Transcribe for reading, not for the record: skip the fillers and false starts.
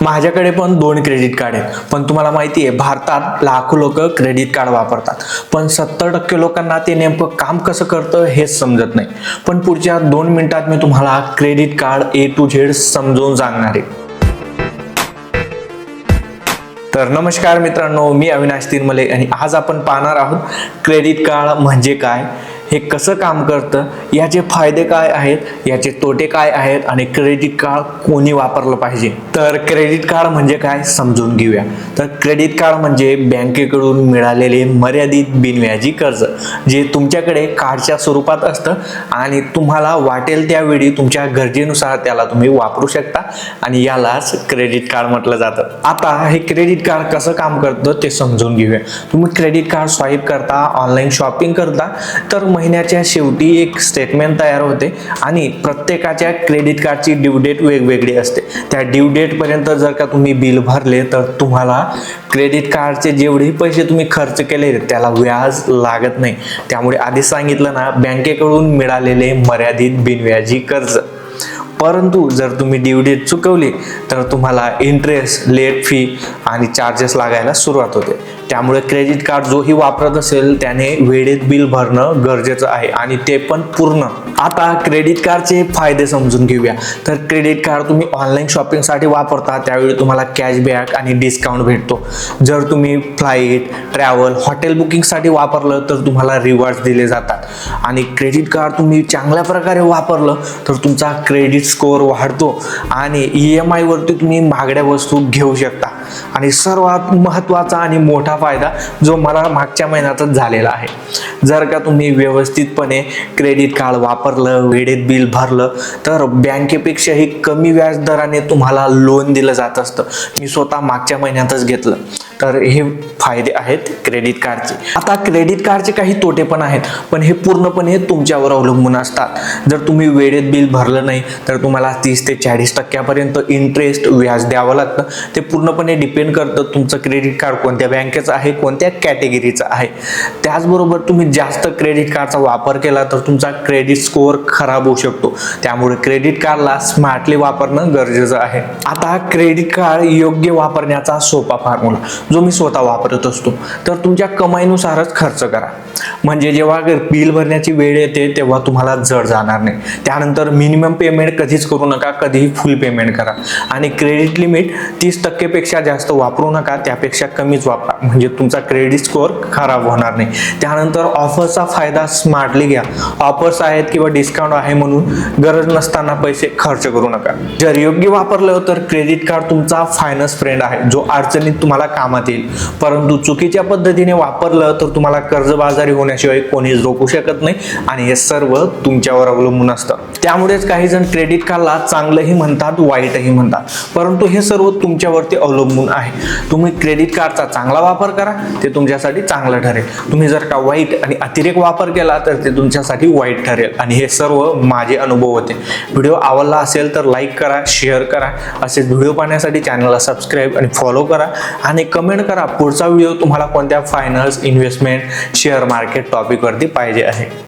माझ्याकडे पण 2 credit card आहेत, पण तुम्हाला माहिती आहे भारतात लाखो लोक क्रेडिट कार्ड वापरतात, पण 70% लोकांना ते नेमकं काम कसं करतं हेच समजत नाही. पण पुढच्या 2 मिनिटात मी तुम्हाला credit card A to Z समजावून सांगणार आहे. तर नमस्कार मित्रांनो, मी अविनाश तिरमले आणि आज आपण पाहणार आहोत क्रेडिट कार्ड म्हणजे काय, हे कसं काम करतं, याचे फायदे काय आहेत, याचे तोटे काय आहेत आणि क्रेडिट कार्ड कोणी वापरलं पाहिजे. तर क्रेडिट कार्ड म्हणजे काय समजून घेऊया. तर क्रेडिट कार्ड म्हणजे बँकेकडून मिळालेले मर्यादित बिनव्याजी कर्ज, जे तुमच्याकडे कार्डच्या स्वरूपात असतं आणि तुम्हाला वाटेल त्यावेळी तुमच्या गरजेनुसार त्याला तुम्ही वापरू शकता आणि यालाच क्रेडिट कार्ड म्हटलं जातं. आता हे क्रेडिट कार्ड कसं काम करतं ते समजून घेऊया. तुम्ही क्रेडिट कार्ड स्वाईप करता, ऑनलाईन शॉपिंग करता, तर महिन्याच्या शेवटी एक स्टेटमेंट तयार होते आणि प्रत्येकाच्या क्रेडिट कार्डची ड्यू डेट वेगवेगळी असते. त्या ड्यू डेट पर्यंत जर का तुम्ही बिल भरले तर तुम्हाला क्रेडिट कार्डचे जेवढे पैसे तुम्ही खर्च केले त्याला व्याज लागत नाही. त्यामुळे आधी सांगितलं ना, बँकेकडून मिळालेले मर्यादित बिनव्याजी कर्ज. परंतु जर तुम्ही ड्यू डेट चुकवली तर तुम्हाला इंटरेस्ट, लेट फी आणि चार्जेस लागायला सुरुवात होते. त्यामुळे क्रेडिट कार्ड जोही वापरत असेल त्याने वेळेत बिल भरणं गरजेचं आहे आणि ते पण पूर्ण. आता क्रेडिट कार्डचे फायदे समजून घेऊया. तर क्रेडिट कार्ड तुम्ही ऑनलाईन शॉपिंगसाठी वापरता त्यावेळी तुम्हाला कॅशबॅक आणि डिस्काउंट भेटतो. जर तुम्ही फ्लाईट, ट्रॅव्हल, हॉटेल बुकिंगसाठी वापरलं तर तुम्हाला रिवॉर्ड्स दिले जातात. आणि क्रेडिट कार्ड तुम्ही चांगल्या प्रकारे वापरलं तर तुमचा क्रेडिट स्कोअर वाढतो आणि EMI वरती तुम्ही महागड्या वस्तू घेऊ शकता. आणि सर्वात महत्त्वाचा आणि मोठा फायदा जो मला मागच्या महिन्यातच झालेला आहे, जर का तुम्ही व्यवस्थितपणे क्रेडिट कार्ड वापरलं, वेळेत बिल भरलं तर बँकेपेक्षाही कमी व्याज दराने तुम्हाला लोन दिलं जात असतं. मी स्वतः मागच्या महिन्यातच घेतलं. तर हे फायदे आहेत क्रेडिट कार्डचे. आता क्रेडिट कार्डचे काही तोटे पण आहेत, पण हे पूर्णपणे तुमच्यावर अवलंबून असतात. जर तुम्ही वेळेत बिल भरलं नाही तर तुम्हाला 30 ते 40% इंटरेस्ट व्याज द्यावं लागतं. ते पूर्णपणे डिपेंड करतं तुमचं क्रेडिट कार्ड कोणत्या बँकेचं आहे, कोणत्या कॅटेगरीचं आहे. त्याचबरोबर तुम्ही जास्त क्रेडिट कार्डचा वापर केला तर तुमचा क्रेडिट स्कोअर खराब होऊ शकतो. त्यामुळे क्रेडिट कार्डला स्मार्टली वापरणं गरजेचं आहे. आता क्रेडिट कार्ड योग्य वापरण्याचा सोपा फॉर्म्युला जो मी स्वतः वापरत असतो. तर तुमच्या कमाईनुसारच खर्च करा, म्हणजे जेव्हा बिल भरण्याची वेळ येते तेव्हा तुम्हाला जड जाणार नाही. त्यानंतर मिनिमम पेमेंट कधीच करू नका, कधीही फुल पेमेंट करा. आणि क्रेडिट लिमिट 30% पेक्षा जास्त वापरू नका, त्यापेक्षा कमीच वापरा, म्हणजे तुमचा क्रेडिट स्कोअर खराब होणार नाही. त्यानंतर ऑफरचा फायदा स्मार्टली घ्या. ऑफर्स आहेत किंवा डिस्काउंट आहे म्हणून गरज नसताना पैसे खर्च करू नका. जर योग्य वापरलं तर क्रेडिट कार्ड तुमचा फायनान्स फ्रेंड आहे, जो अडचणीत तुम्हाला कामात येईल. परंतु चुकीच्या पद्धतीने वापरलं तर तुम्हाला कर्जबाजारी होण्याशिवाय कोणीच रोखू शकत नाही आणि हे सर्व तुमच्यावर अवलंबून असतं. त्यामुळेच काही जण क्रेडिट कार्डला चांगलंही म्हणतात, वाईटही म्हणतात, परंतु हे सर्व तुमच्यावरती अवलंबून आहे. तुम्ही क्रेडिट कार्डचा चांगला वापर करा, ते तुमच्यासाठी चांगलं ठरेल. तुम्ही जर का वाईट आणि अतिरेक वापर केला तर ते तुमच्यासाठी वाईट ठरेल. आणि हे सर्व माझे अनुभव होते. व्हिडिओ आवडला असेल तर लाईक करा, शेअर करा. असेच व्हिडिओ पाहण्यासाठी चॅनलला सबस्क्राईब आणि फॉलो करा आणि कमेंट करा पुढचा व्हिडिओ तुम्हाला कोणत्या फायनान्स, इन्व्हेस्टमेंट, शेअर मार्केट टॉपिकवरती पाहिजे आहे.